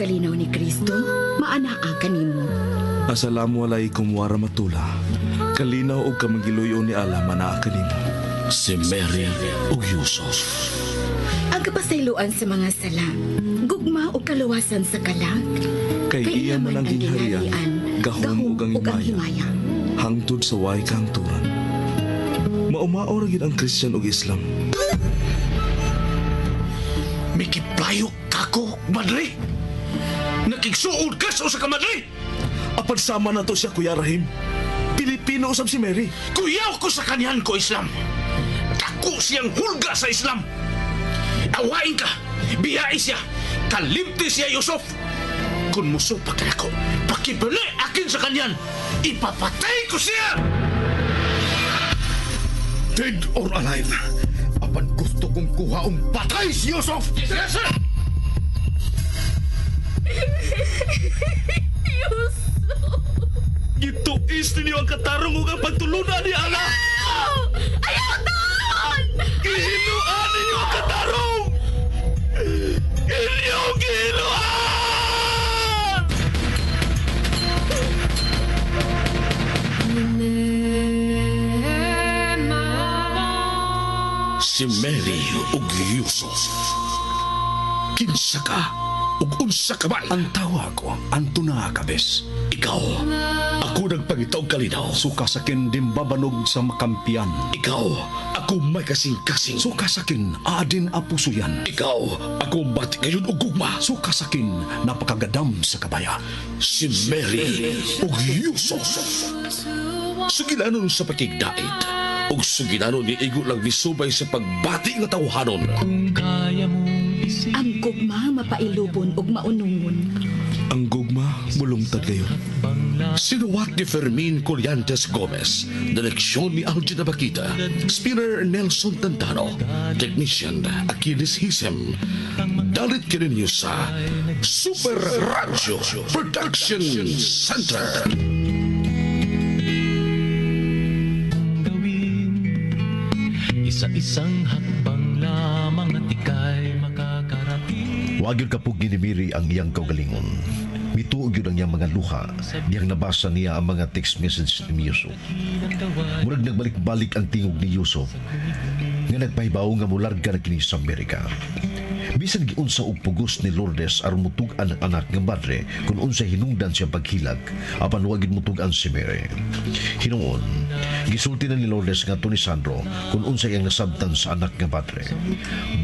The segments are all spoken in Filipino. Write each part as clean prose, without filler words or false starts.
pagkalinaw ni Kristo, maanaa kanimo. Assalamualaikum warahmatullah. Kalinaw og kamanggiluyo ni Allah manaa kanimo. Si Mary ug Yusuf. Ang kapasayloan sa mga sala, gugma o kaluwasan sa kalag. Kay iya man ang gingharian, gahom ug ang himaya, hangtod sa way kahangturan. Maumao ra gid ang Christian ug Islam. Mikiplayo kako, madre. Nakigsuod ka sa usa ka madre. Apan sama na to siya, Kuya Rahim. Pilipino usab si Mary. Kuyaw ko sa kanyan ko Islam. Dako siyang hulga sa Islam. Awain ka, biyai siya, kalimti siya Yusuf. Kung musupak ka ako, pakibali akin sa kanyan, ipapatay ko siya! Dead or alive, apan gusto kong kuhaong patay si Yusuf! Yes, sir! Yusuf! Gituis ninyo ang katarong ug ang pagtulunan ni Allah. Ayaw doon! Gihinuan ninyo ang katarong! Inyong gihinuan! Si Mary ug Yusuf. Kinsa ka ug unsa ka man? Ang tawag ko, Antuna Kabes. Ikaw, ako nagpangitaw kalinaw. Suka sakin dimbabanog sa makampian. Ikaw, ako may kasing-kasing. Suka sakin adin apusuyan. Ikaw, ako bati ngayon og gugma. Suka sakin napakagadam sa kabayan. Si Mary ug Yusuf. Sugilanon sa pakigdait. Ug sugilanon ni igo lang nisubay sa pagbati nga tawhanon. Ang gugma mapailubon ug maunungon. Ang gugma bulungtad kayo. Sinuwat ni Fermin Colliantes Gomez, direksyon ni Algina Bakita, spinner Nelson Tantano, technician Achilles Hisem. Dalit kininyo sa Super Radio Production Center. Isa-isang hakbang lamang at ika'y makakarating. Wag yun kapug ginimiri ang iyang kaugalingon. Mituog yun ang iyang mga luha. Diyang nabasa niya ang mga text message ni Yusuf. Murag nagbalik-balik ang tingog ni Yusuf nga nagpahibaw nga mularga na kini sa Amerika. Bisan giunsa og pugos ni Lourdes aron mutug-an ang anak nga madre kung unsa hinungdan siya paghilag apan wa gid mutug-an si Mary. Hinuon, gisulti na ni Lourdes nga ni Sandro kung unsa iyang nasabtan sa anak nga madre.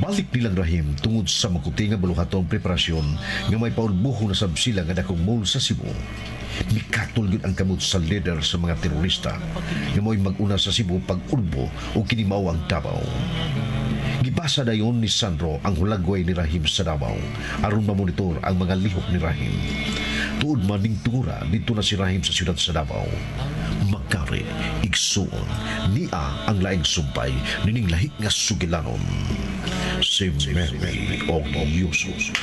Balik nilang rahim tungod sa makuti nga baluhatong preparasyon nga may paulbuho na sab sila nga dakong mall sa Cebu. Mikatol yun ang kamot sa leader sa mga terorista nga mo'y mag-una sa Cebu pag-ulbo o kinimaw ang Davao. Gibasa na yun ni Sandro ang hulagway ni Rahim sa Davao aron mamonitor ang mga lihok ni Rahim. Tuod man ning tungura dito na si Rahim sa siyudad sa Davao. Magkari, igsuon, niya ang laing sumpay nining lahi nga sugilanon. Si Mary o Yusuf.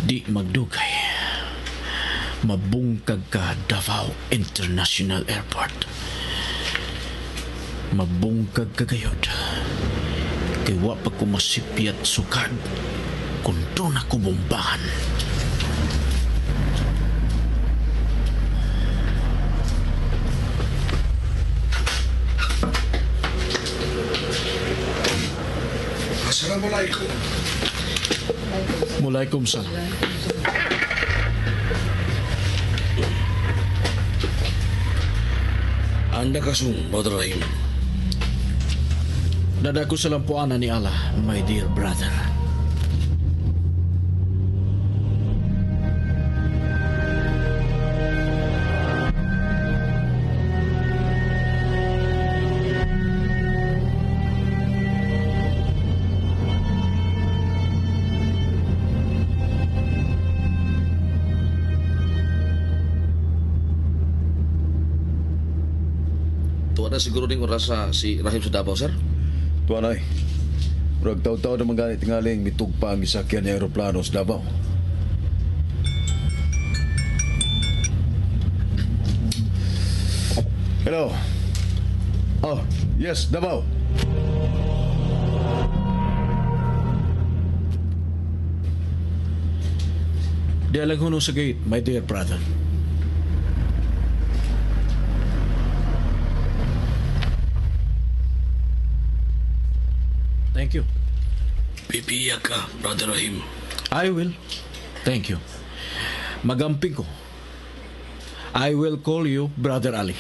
Di magdugay. Mabungkag ka Davao International Airport. Mabungkag ka gayod. Kay wa pa ko masipyat sukad kung doon ako bombahan. Assalamualaikum. Waalaikumsalam. Anda kasong, Brother Rahim. Dadako sa lampuanan ni Allah, my dear brother. Tuwa na siguro ding oras si Rahim sa Davao, sir? Tuanay, murag taw-taw na mga tingaling mitugpa ang gisakyan ng aeroplano sa Davao. Hello. Oh, yes, Davao. Di lang huno sa gate, my dear brother. Thank you. Pipiyak ka, Brother Rahim. I will. Thank you. Magamping ko. I will call you Brother Ali.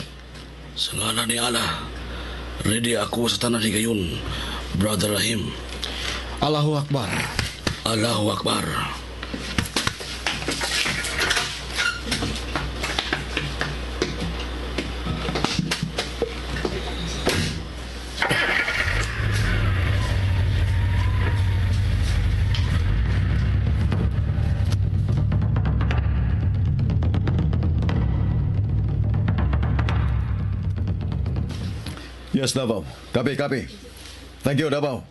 Sa ngalan ni Allah, ready ako sa tanan ni gayon, Brother Rahim. Allahu Akbar. Allahu Akbar. Yes, Davao. Copy. Thank you, Davao.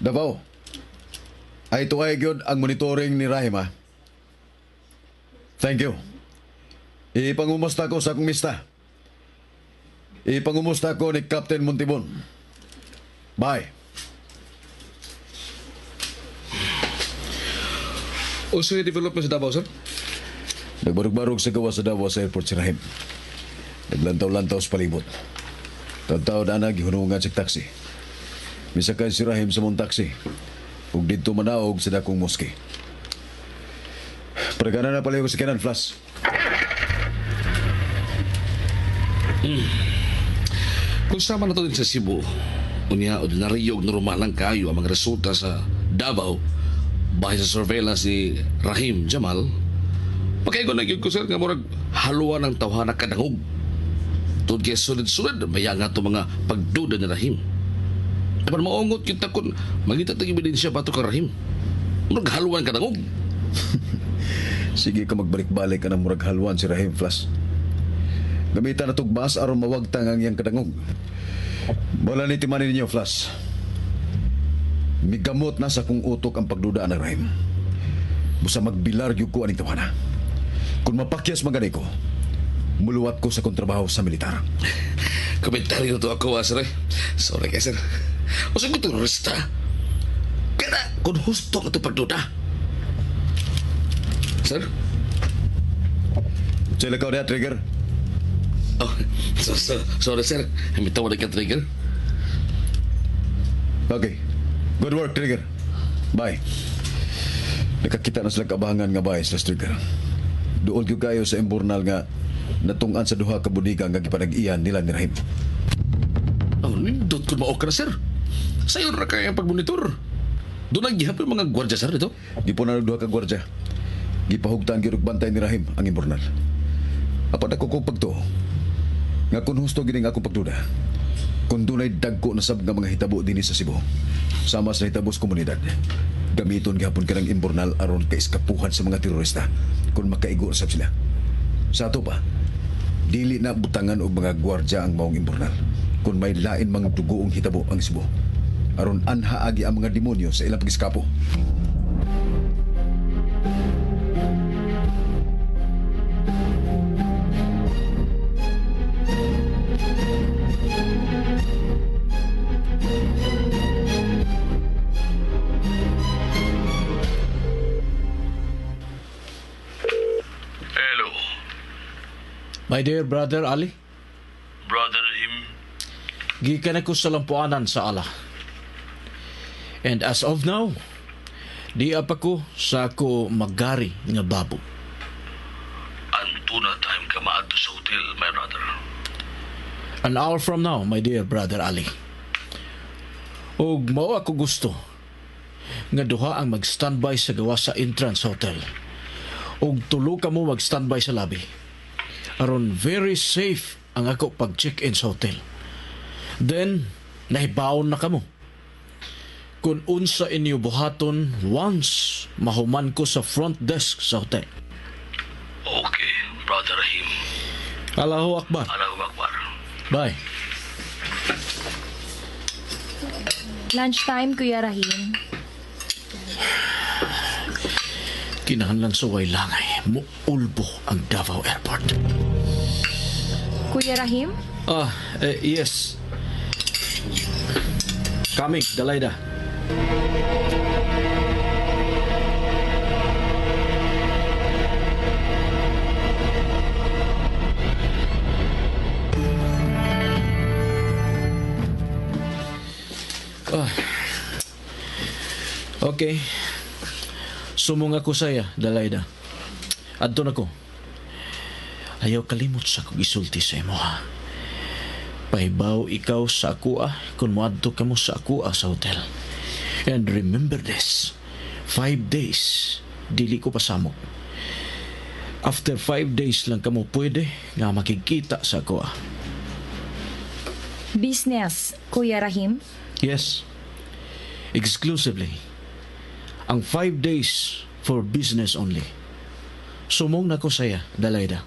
Davao, ay tuay gyud ang monitoring ni Rahim, ha? Thank you. Ipangumusta ko sa akong mista. Ipangumusta ko ni Captain Montibon. Bye. Uso yung development sa Davao, sir? Nagbarog-barog sa gawa sa Davao sa airport si Rahim. Naglantaw-lantaw sa palibot. Taw-taw na gihunungan sa taxi. Misakay si Rahim sa mong taxi. Ug dito manaog sa dakong moske. Pagana na pala yung sa kanan, Flash. Kung sama na to din sa Cebu, unya ordinaryog normal lang kayo ang mga resulta sa Davao bahay sa surveillance ni Rahim Jamal, pagkaigo na ko sir nga murag haluan ng tawhana kadangog. Tungod kay sunod-sunod, maya nga ito mga pagduda ni Rahim. Dapat maungot kita kung magita tayong ebidensya bato ka Rahim. Murag haluan kadangog. Sige ka magbalik-balik ka ng murag halwan si Rahim, Flash. Gamitan na tugbas aron mawagtang ang iyang kadangog. Wala ni timanin ninyo, Flash. Migamot na sa kung utok ang pagduda ng Rahim. Busa magbilar yung ko aning tawana. Kung mapakyas magani ko, muluwat ko sa kontrabaho sa militar. Komentaryo to ako, sir. Sorry kay sir. O sa ko terorista. Kaya kung husto ka ito pagduda. Sir? Sila ka na, Trigger. Oh, sorry sir. May tawag ka trigger. Okay. Good work, Trigger. Bye. Nakakita na sila kabangan nga bahay sa Trigger. Doon ko kayo sa imburnal nga natungan sa duha ka budiga nga gipanag-iyan nila ni Rahim. Oh, nindot ko maokra sir. Sayo na kaya ang pagmonitor. Doon ang gihapon mga gwardya sir dito. Gipo na duha ka gwardya. Gipahugtan gyud og bantay ni Rahim ang imburnal. Apan ako kong pagto. Nga kung husto gining akong pagduda. Kung dunay dagko na sab nga mga hitabo dinhi sa Cebu. Sama sa hitabo sa komunidad. Gamiton gihapon kanang imburnal aron kaiskapuhan sa mga terorista kung makaigo sab sila. Sa ato pa, dili na butangan og mga gwardya ang maong imburnal kung may lain mga dugoong hitabo ang Cebu. Aron anhaagi ang mga demonyo sa ilang pagiskapo. Hello. My dear brother Ali, Brother Rahim. gikan ako sa lampuanan sa Allah. And as of now, di apa ko sa ako magari nga babo. Anto na time ka maadto sa hotel, my brother. An hour from now, my dear brother Ali. Og mao ako gusto nga duha ang mag-standby sa gawa sa entrance hotel. Og tulo ka mo mag-standby sa lobby. Aron very safe ang ako pag-check-in sa hotel. Then, nahibaon na kamo. Kung unsa inyo buhaton once mahuman ko sa front desk sa hotel. Okay, Brother Rahim. Allahu Akbar. Allahu Akbar. Bye. Lunchtime, Kuya Rahim. Kinahanglan sa way langay, muulbo ang Davao Airport. Kuya Rahim? Yes. Coming, Dalayda. Ah. Okay. Sumong ako saya, Dalayda. Adto na ko. Ayaw kalimot sa kong isulti sa imo, ha. Pahibaw ikaw sa ako, kung moadto ka mo sa ako, sa hotel. And remember this, 5 days, dili ko pasamok. After 5 days lang kamo pwede nga makikita sa ako, Business, Kuya Rahim? Yes, exclusively. Ang 5 days for business only. Sumong na ko saya, Dalayda.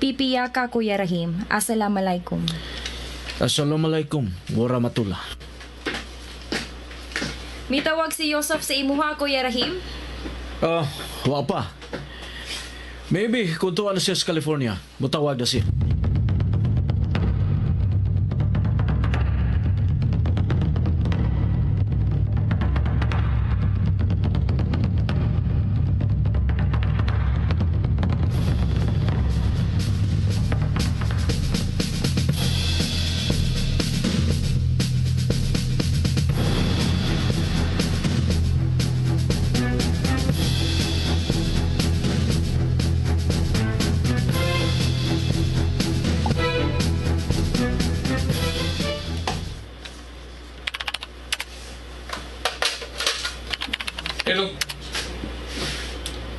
Pipiya ka, Kuya Rahim. Assalamualaikum. Assalamualaikum, warahmatullah. Mitawag si Yusuf sa imuha, Kuya Rahim? Wa pa. Maybe kung tuwa na siya sa California, mutawag na siya. Hello.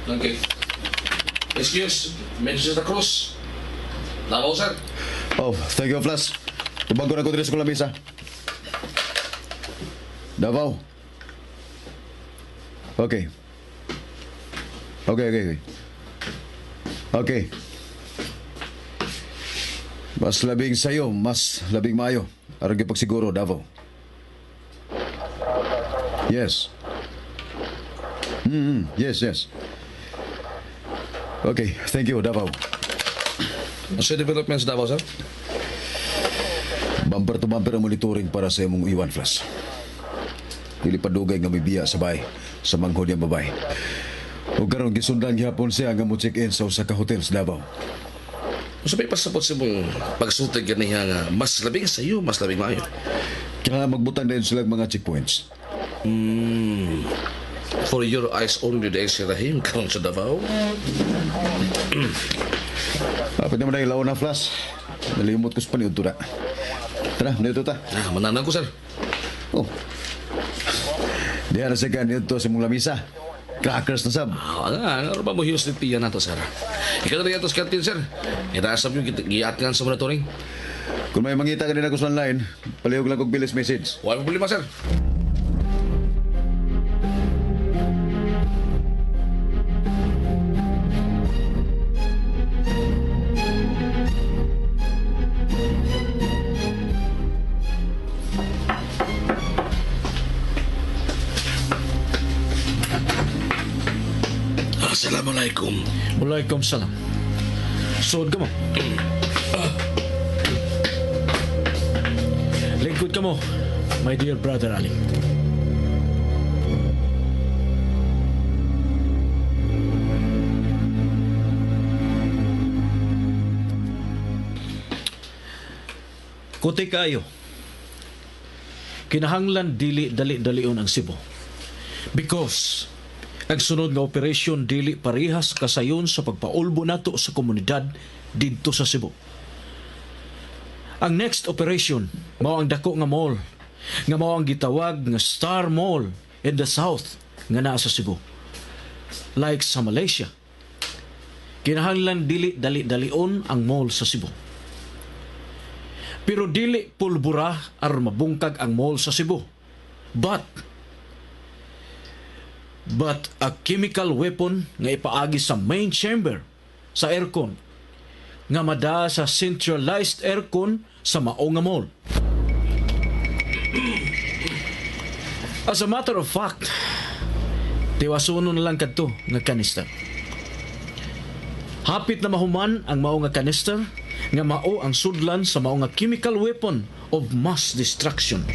Okay. Excuse, Mrs. La Cruz. Davao, sir. Oh, thank you, Flas. Tubag ko na ko dito sa kong lamisa. Davao. Okay. Okay. Okay. Mas labing sayo, mas labing mayo. Aron gyud pagsiguro, Davao. Yes. Yes. Okay, thank you, Davao. Sa developments, Davao, sir? Bumper to bumper ang monitoring para sa imong iwan, Flas. Dili pa dugay nga may biya sa bay sa manghod yang babay. O karon gisundan gihapon siya nga mo check-in sa usa ka hotel sa Davao. Sa may pasapot sa mong pagsutig ganiha nga mas labing sa iyo, mas labing maayo. Kaya magbutang din sila mga checkpoints. For your eyes only, dahil si Rahim karon sa Davao. Kapit naman na ilaw na, Flas. Nalimot ko sa paniod to na. Tara, nito ta. Mananang ko, sir. Oh. Diyan na sa ganyan to sa mong lamisa. Crackers na sab. Ano ba mo hiyos ni Tia na to, sir? Ikaw na rin ito sa kantin, sir. Itasap yung giatkan sa monitoring. Kung may mangita ka din ako sa online, palihog lang kong bilis message. Wala problema, sir. Assalamualaikum. Waalaikumsalam. Suod ka mo. Lingkod ka mo, my dear brother Ali. Kuti kayo. Kinahanglan dili dali-dalion ang Cebu. Because ang sunod nga operasyon dili parehas kasayon sa pagpaulbo nato sa komunidad didto sa Cebu. Ang next operation mao ang dako nga mall nga mao ang gitawag nga Star Mall in the South nga naa sa Cebu. Like sa Malaysia, kinahanglan dili dali-dalion ang mall sa Cebu. Pero dili pulbura aron mabungkag ang mall sa Cebu. But a chemical weapon nga ipaagi sa main chamber sa aircon nga mada sa centralized aircon sa mao nga mall. As a matter of fact, tiwasonon na lang kadto nga kanister. Hapit na mahuman ang mao nga kanister nga mao ang sudlan sa mao nga chemical weapon of mass destruction.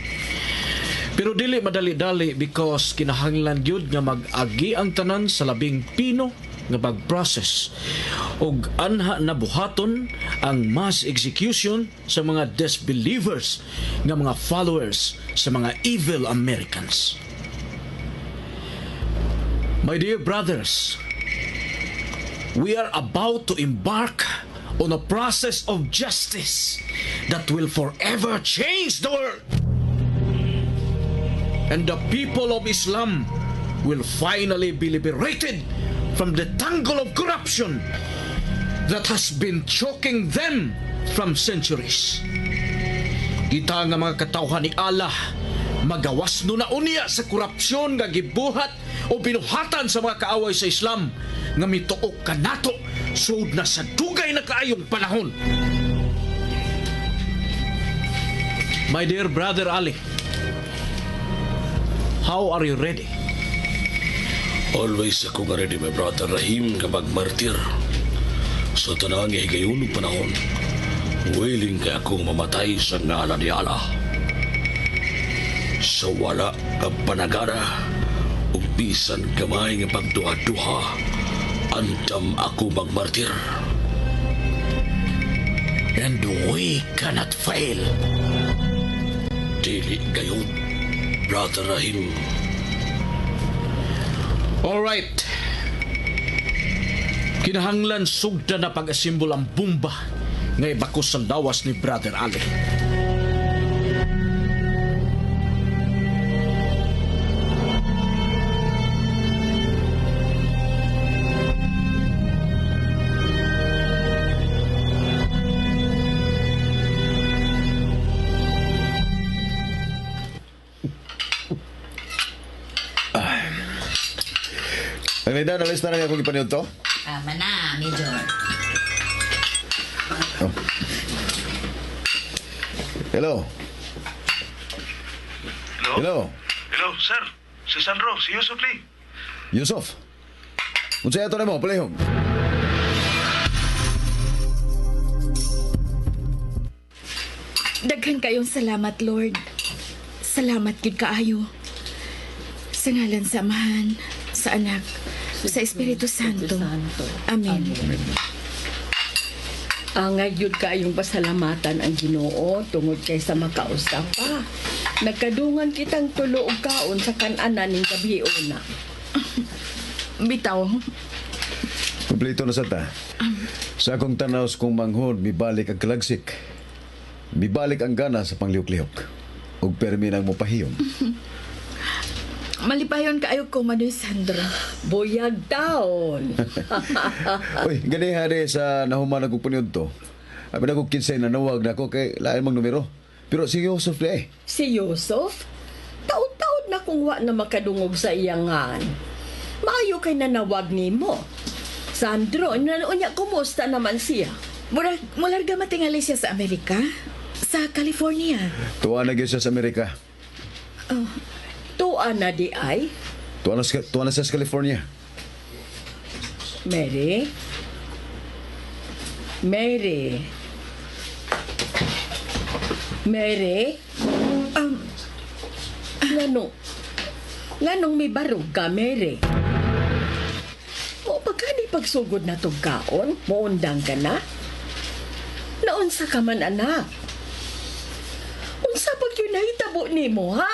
Pero dili madali-dali because kinahanglan gyud nga mag-agi ang tanan sa labing pino nga pag-process og anha na buhaton ang mass execution sa mga disbelievers nga mga followers sa mga evil Americans. My dear brothers, we are about to embark on a process of justice that will forever change the world. And the people of Islam will finally be liberated from the tangle of corruption that has been choking them from centuries. Kita nga mga katawhan ni Allah, magawas no na unya sa korupsyon nga gibuhat o binuhatan sa mga kaaway sa Islam nga mituok kanato sud na sa dugay na kaayong panahon. My dear brother Ali, how are you ready? Always ako nga ready, my brother Rahim, nga magmartir. Sa tanang higayunog panahon, willing kay akong mamatay sa ngalan ni Allah. Sa wala ka panagana, ug bisan gamay nga pagduha-duha, andam ako magmartir. And we cannot fail. Dili gayon, brother Rahim. Alright. Kinahanglan sugda na pag-asimbol ang bomba nga ibakos sa lawas ni Brother Ali. Naglinda, nalis na rin akong ipaniod to? Na, Major. Oh. Hello? Hello? Hello? Hello, sir. Si Sandro, si Yusuf Lee. Yusuf? Unsaya ito na mo, palihog. Daghan kayong salamat, Lord. Salamat gid kaayo. Sa ngalan sa Amahan, sa Anak, sa Espiritu Santo. Amen. Ngayon kayong pasalamatan ang Ginoo tungod kay sa makausap pa. Nagkadungan kitang tulo og kaon sa kan-anan ning gabi una. Bitaw, Kompleto na sa ta. Sa akong tanaws kong manghod, mibalik ang kalagsik. Mibalik ang gana sa panglihok-lihok. Ug permi nang mopahiyon. malipayon kaayo ko, Manoy Sandro. Buyag taon. Uy, gani hari sa nahuman akong puniod to. Abi na ko kinsay na nawag na ako kay lain mang numero. Pero si Yusuf di eh. Si Yusuf? Taon-taon na kung wa na makadungog sa iyangan. Maayo kay nanawag ni mo. Sandro, nanunya, kumusta naman siya? Mularga matingali siya sa Amerika? Sa California? Tuwa na gyud siya sa Amerika. Tuwa na di ay? Tuwa na siya sa California. Mary? Mary? Mary? Nganong may barog ka, Mary? O pagkani pagsugod na tong kaon, muundang ka na? Naunsa ka man, anak? Unsa pag yun nahitabo ni mo, ha?